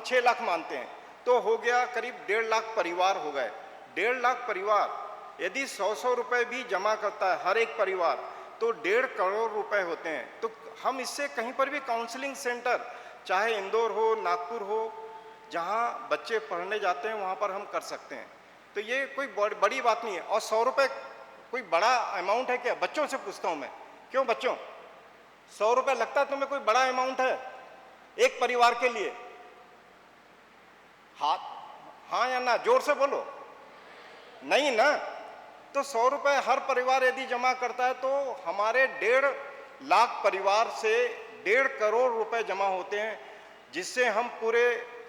हम 6 लाख मानते हैं, तो हो गया करीब 1.5 लाख परिवार हो गए। 1.5 लाख परिवार यदि 100 रुपए भी जमा करता है हर एक परिवार, तो 1.5 करोड़ रुपए होते हैं। तो हम इससे कहीं पर भी काउंसलिंग सेंटर, चाहे इंदौर हो, नागपुर हो, जहाँ बच्चे पढ़ने जाते हैं वहाँ पर हम कर सकते हैं। तो ये कोई बड़ी बात नहीं है। और 100 रुपये कोई बड़ा अमाउंट है क्या? बच्चों से पूछता हूँ मैं, क्यों बच्चों 100 रुपये लगता है तुम्हें कोई बड़ा अमाउंट है एक परिवार के लिए? हाँ या ना, जोर से बोलो। नहीं ना। तो 100 रुपये हर परिवार यदि जमा करता है तो हमारे 1.5 लाख परिवार से 1.5 करोड़ रुपए जमा होते हैं, जिससे हम पूरे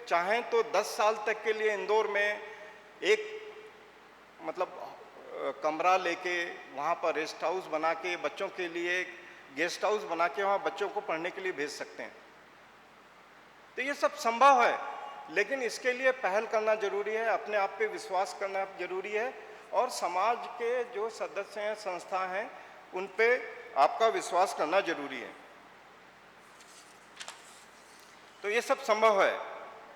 चाहें तो 10 साल तक के लिए इंदौर में एक मतलब कमरा लेके वहाँ पर रेस्ट हाउस बना के, बच्चों के लिए गेस्ट हाउस बना के वहाँ बच्चों को पढ़ने के लिए भेज सकते हैं। तो ये सब संभव है, लेकिन इसके लिए पहल करना जरूरी है, अपने आप पे विश्वास करना जरूरी है, और समाज के जो सदस्य हैं, संस्था हैं, उन पे आपका विश्वास करना जरूरी है। तो ये सब संभव है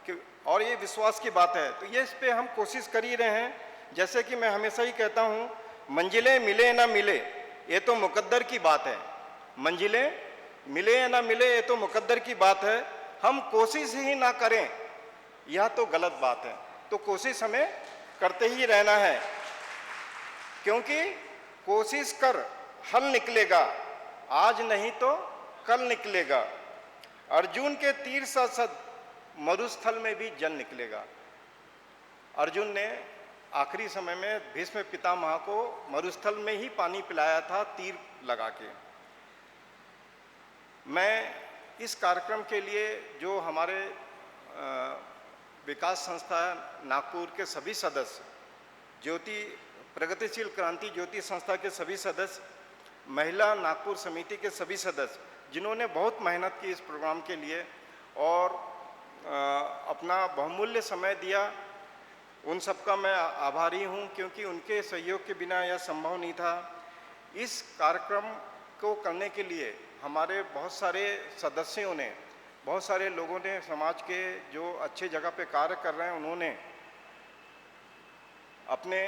कि, और ये विश्वास की बात है, तो ये इस पे हम कोशिश कर ही रहे हैं। जैसे कि मैं हमेशा ही कहता हूँ, मंजिलें मिले ना मिले ये तो मुकद्दर की बात है। मंजिलें मिले या ना मिले ये तो मुकद्दर की बात है। हम कोशिश ही ना करें यह तो गलत बात है। तो कोशिश हमें करते ही रहना है, क्योंकि कोशिश कर हल निकलेगा, आज नहीं तो कल निकलेगा। अर्जुन के तीर सा सद मरुस्थल में भी जल निकलेगा। अर्जुन ने आखिरी समय में भीष्म पितामह को मरुस्थल में ही पानी पिलाया था तीर लगा के। मैं इस कार्यक्रम के लिए जो हमारे विकास संस्था नागपुर के सभी सदस्य, ज्योति प्रगतिशील क्रांति ज्योति संस्था के सभी सदस्य, महिला नागपुर समिति के सभी सदस्य, जिन्होंने बहुत मेहनत की इस प्रोग्राम के लिए और अपना बहुमूल्य समय दिया, उन सबका मैं आभारी हूं, क्योंकि उनके सहयोग के बिना यह संभव नहीं था। इस कार्यक्रम को करने के लिए हमारे बहुत सारे सदस्यों ने, बहुत सारे लोगों ने, समाज के जो अच्छे जगह पे कार्य कर रहे हैं, उन्होंने अपने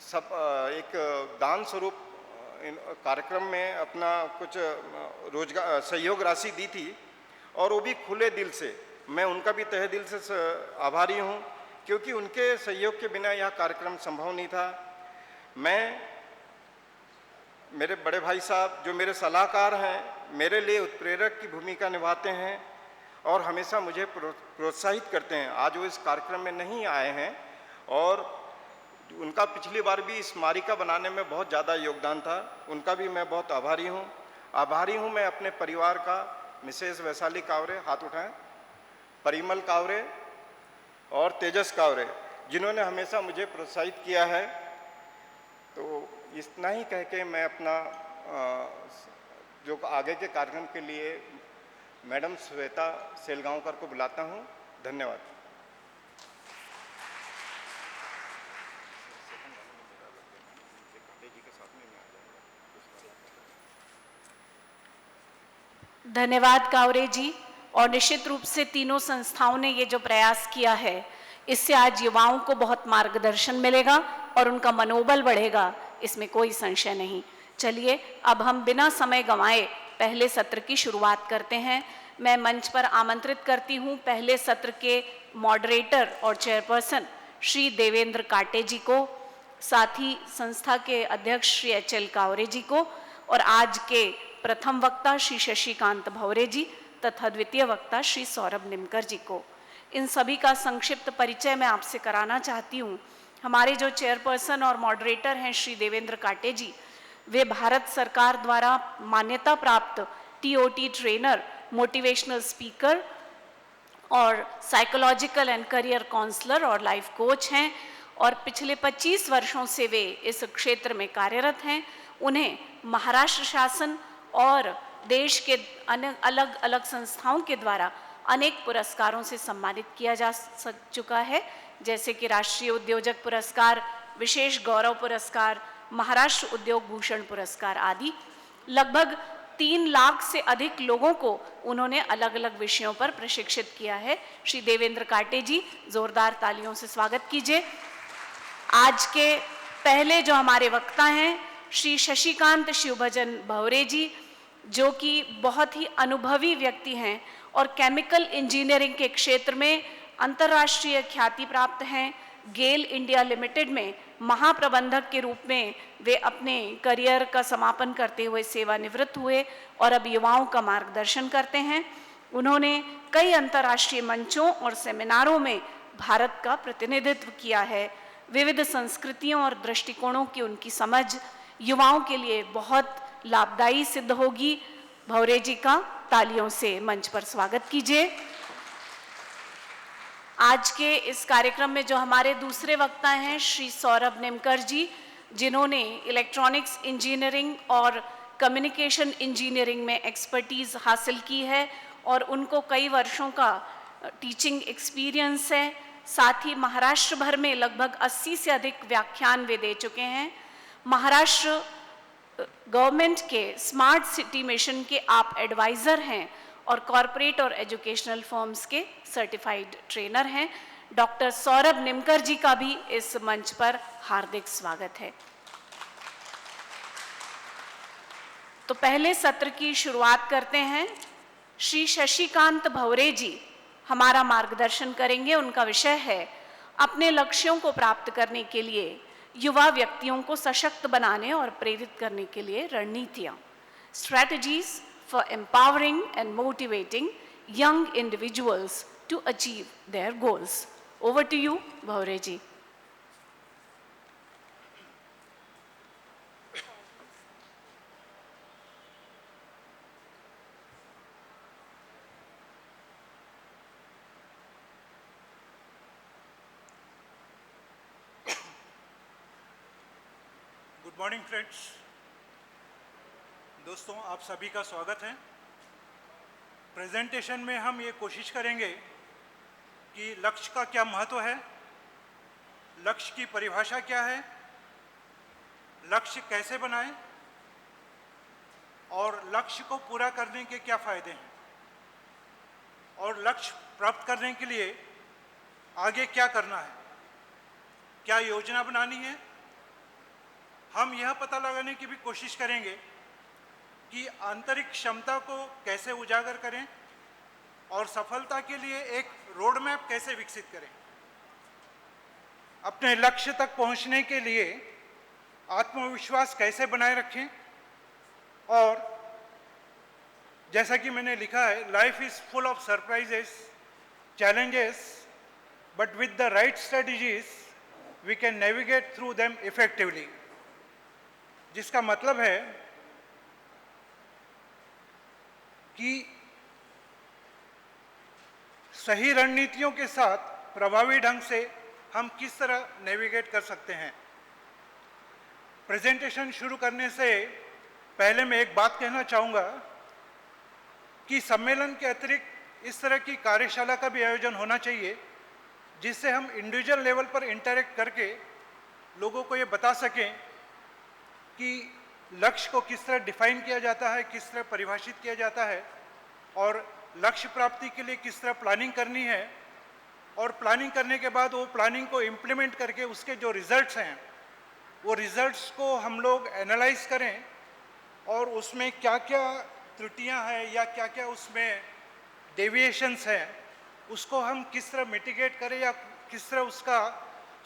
सब एक दान स्वरूप कार्यक्रम में अपना कुछ रोजगार सहयोग राशि दी थी, और वो भी खुले दिल से। मैं उनका भी तहे दिल से आभारी हूँ, क्योंकि उनके सहयोग के बिना यह कार्यक्रम संभव नहीं था। मैं, मेरे बड़े भाई साहब जो मेरे सलाहकार हैं, मेरे लिए उत्प्रेरक की भूमिका निभाते हैं और हमेशा मुझे प्रोत्साहित करते हैं। आज वो इस कार्यक्रम में नहीं आए हैं, और उनका पिछली बार भी स्मारिका बनाने में बहुत ज़्यादा योगदान था, उनका भी मैं बहुत आभारी हूँ। आभारी हूँ मैं अपने परिवार का, मिसेस वैशाली कावरे, हाथ उठाएं, परिमल कावरे और तेजस कावरे, जिन्होंने हमेशा मुझे प्रोत्साहित किया है। तो इतना ही कह के मैं अपना जो आगे के कार्यक्रम के लिए मैडम श्वेता सेलगांवकर को बुलाता हूँ। धन्यवाद। धन्यवाद कावरे जी। और निश्चित रूप से तीनों संस्थाओं ने ये जो प्रयास किया है, इससे आज युवाओं को बहुत मार्गदर्शन मिलेगा और उनका मनोबल बढ़ेगा, इसमें कोई संशय नहीं। चलिए अब हम बिना समय गंवाए पहले सत्र की शुरुआत करते हैं। मैं मंच पर आमंत्रित करती हूँ पहले सत्र के मॉडरेटर और चेयरपर्सन श्री देवेंद्र काटे जी को, साथ ही संस्था के अध्यक्ष श्री एच.एल. कावरे जी को, और आज के प्रथम वक्ता श्री शशिकांत भौरे जी तथा द्वितीय वक्ता श्री सौरभ निमकर जी को। इन सभी का संक्षिप्त परिचय मैं आपसे कराना चाहती हूँ। हमारे जो चेयरपर्सन और मॉडरेटर हैं श्री देवेंद्र काटे जी, वे भारत सरकार द्वारा मान्यता प्राप्त TOT ट्रेनर, मोटिवेशनल स्पीकर और साइकोलॉजिकल एंड करियर काउंसलर और लाइफ कोच हैं, और पिछले 25 वर्षों से वे इस क्षेत्र में कार्यरत हैं। उन्हें महाराष्ट्र शासन और देश के अलग अलग संस्थाओं के द्वारा अनेक पुरस्कारों से सम्मानित किया जा चुका है, जैसे कि राष्ट्रीय उद्योजक पुरस्कार, विशेष गौरव पुरस्कार, महाराष्ट्र उद्योग भूषण पुरस्कार आदि। लगभग 3 लाख से अधिक लोगों को उन्होंने अलग अलग विषयों पर प्रशिक्षित किया है। श्री देवेंद्र काटे जी, जोरदार तालियों से स्वागत कीजिए। आज के पहले जो हमारे वक्ता हैं, श्री शशिकांत शिवभजन भवरे जी, जो कि बहुत ही अनुभवी व्यक्ति हैं और केमिकल इंजीनियरिंग के क्षेत्र में अंतर्राष्ट्रीय ख्याति प्राप्त हैं। गेल इंडिया लिमिटेड में महाप्रबंधक के रूप में वे अपने करियर का समापन करते हुए सेवानिवृत्त हुए और अब युवाओं का मार्गदर्शन करते हैं। उन्होंने कई अंतर्राष्ट्रीय मंचों और सेमिनारों में भारत का प्रतिनिधित्व किया है। विविध संस्कृतियों और दृष्टिकोणों की उनकी समझ युवाओं के लिए बहुत लाभदायी सिद्ध होगी। भवरे जी का तालियों से मंच पर स्वागत कीजिए। आज के इस कार्यक्रम में जो हमारे दूसरे वक्ता हैं, श्री सौरभ निमकर जी, जिन्होंने इलेक्ट्रॉनिक्स इंजीनियरिंग और कम्युनिकेशन इंजीनियरिंग में एक्सपर्टीज़ हासिल की है और उनको कई वर्षों का टीचिंग एक्सपीरियंस है। साथ ही महाराष्ट्र भर में लगभग 80 से अधिक व्याख्यान वे दे चुके हैं। महाराष्ट्र गवर्नमेंट के स्मार्ट सिटी मिशन के आप एडवाइज़र हैं और कॉरपोरेट और एजुकेशनल फर्म्स के सर्टिफाइड ट्रेनर हैं। डॉक्टर सौरभ निमकर जी का भी इस मंच पर हार्दिक स्वागत है। तो पहले सत्र की शुरुआत करते हैं। श्री शशिकांत भवरे जी हमारा मार्गदर्शन करेंगे। उनका विषय है अपने लक्ष्यों को प्राप्त करने के लिए युवा व्यक्तियों को सशक्त बनाने और प्रेरित करने के लिए रणनीतियाँ, strategies for empowering and motivating young individuals to achieve their goals. Over to you, Bhavre ji. Good morning friends. दोस्तों, आप सभी का स्वागत है। प्रेजेंटेशन में हम ये कोशिश करेंगे कि लक्ष्य का क्या महत्व है, लक्ष्य की परिभाषा क्या है, लक्ष्य कैसे बनाएं और लक्ष्य को पूरा करने के क्या फ़ायदे हैं और लक्ष्य प्राप्त करने के लिए आगे क्या करना है, क्या योजना बनानी है। हम यह पता लगाने की भी कोशिश करेंगे कि आंतरिक क्षमता को कैसे उजागर करें और सफलता के लिए एक रोड मैप कैसे विकसित करें। अपने लक्ष्य तक पहुंचने के लिए आत्मविश्वास कैसे बनाए रखें और जैसा कि मैंने लिखा है, life is full of surprises, challenges, but with the right strategies we can navigate through them effectively. जिसका मतलब है कि सही रणनीतियों के साथ प्रभावी ढंग से हम किस तरह नेविगेट कर सकते हैं। प्रेजेंटेशन शुरू करने से पहले मैं एक बात कहना चाहूँगा कि सम्मेलन के अतिरिक्त इस तरह की कार्यशाला का भी आयोजन होना चाहिए, जिससे हम इंडिविजुअल लेवल पर इंटरेक्ट करके लोगों को ये बता सकें कि लक्ष्य को किस तरह डिफाइन किया जाता है, किस तरह परिभाषित किया जाता है और लक्ष्य प्राप्ति के लिए किस तरह प्लानिंग करनी है और प्लानिंग करने के बाद वो प्लानिंग को इम्प्लीमेंट करके उसके जो रिजल्ट्स हैं वो रिजल्ट्स को हम लोग एनालाइज करें और उसमें क्या क्या त्रुटियां हैं या क्या क्या उसमें डेविएशंस हैं, उसको हम किस तरह मिटिगेट करें या किस तरह उसका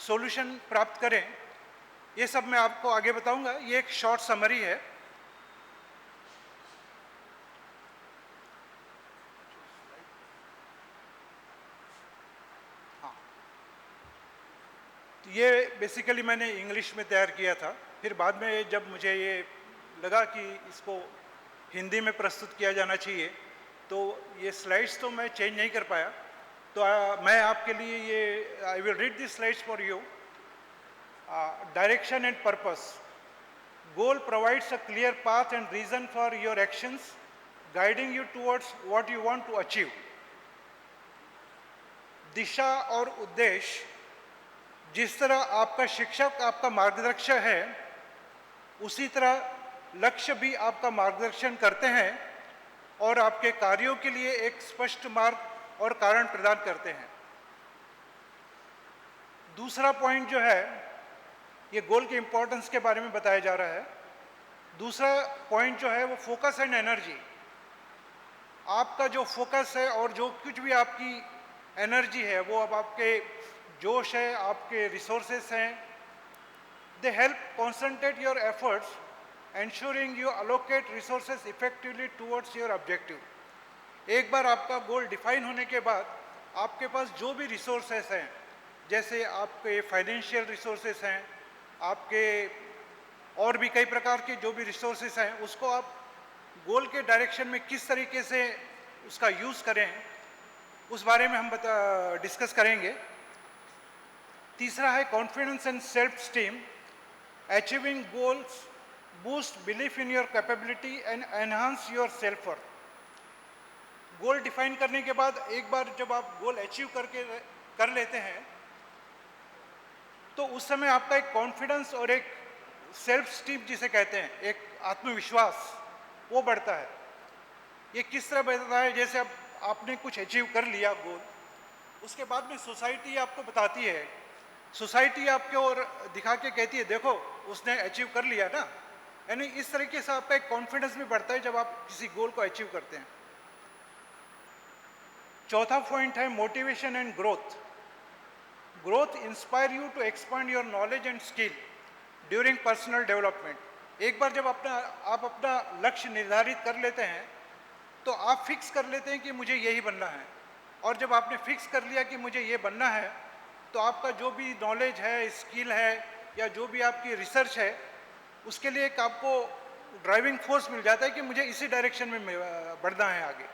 सॉल्यूशन प्राप्त करें। ये सब मैं आपको आगे बताऊंगा। ये एक शॉर्ट समरी है। हाँ, तो ये बेसिकली मैंने इंग्लिश में तैयार किया था, फिर बाद में जब मुझे ये लगा कि इसको हिंदी में प्रस्तुत किया जाना चाहिए तो ये स्लाइड्स तो मैं चेंज नहीं कर पाया, तो मैं आपके लिए ये I will read this slides for you. Direction and purpose. Goal provides a clear path and reason for your actions, guiding you towards what you want to achieve. दिशा और उद्देश्य, जिस तरह आपका शिक्षक आपका मार्गदर्शक है, उसी तरह लक्ष्य भी आपका मार्गदर्शन करते हैं और आपके कार्यों के लिए एक स्पष्ट मार्ग और कारण प्रदान करते हैं। दूसरा पॉइंट जो है, ये गोल के इंपॉर्टेंस के बारे में बताया जा रहा है। दूसरा पॉइंट जो है वो फोकस एंड एनर्जी। आपका जो फोकस है और जो कुछ भी आपकी एनर्जी है, वो अब आपके जोश है, आपके रिसोर्सेस हैं, they help concentrate your efforts ensuring you allocate resources effectively towards your objective। एक बार आपका गोल डिफाइन होने के बाद आपके पास जो भी रिसोर्सेस हैं, जैसे आपके फाइनेंशियल रिसोर्सेस हैं, आपके और भी कई प्रकार के जो भी रिसोर्सेस हैं, उसको आप गोल के डायरेक्शन में किस तरीके से उसका यूज़ करें, उस बारे में हम डिस्कस करेंगे। तीसरा है confidence and self esteem. Achieving goals boost belief in your capability and enhance your self worth। Goal define करने के बाद एक बार जब आप गोल अचीव कर लेते हैं, तो उस समय आपका एक कॉन्फिडेंस और एक सेल्फ स्टीम जिसे कहते हैं, एक आत्मविश्वास, वो बढ़ता है। ये किस तरह बढ़ता है? जैसे अब आपने कुछ अचीव कर लिया गोल, उसके बाद में सोसाइटी आपको बताती है, सोसाइटी आपके और दिखा के कहती है देखो उसने अचीव कर लिया ना। यानी इस तरीके से आपका एक कॉन्फिडेंस भी बढ़ता है जब आप किसी गोल को अचीव करते हैं। चौथा पॉइंट है motivation and growth. Growth inspire you to expand your knowledge and skill during personal development. एक बार जब आप अपना लक्ष्य निर्धारित कर लेते हैं, तो आप फिक्स कर लेते हैं कि मुझे यही बनना है। और जब आपने फिक्स कर लिया कि मुझे ये बनना है, तो आपका जो भी नॉलेज है, स्किल है, या जो भी आपकी रिसर्च है, उसके लिए एक आपको ड्राइविंग फोर्स मिल जाता है कि मुझे इसी डायरेक्शन में बढ़ना है आगे।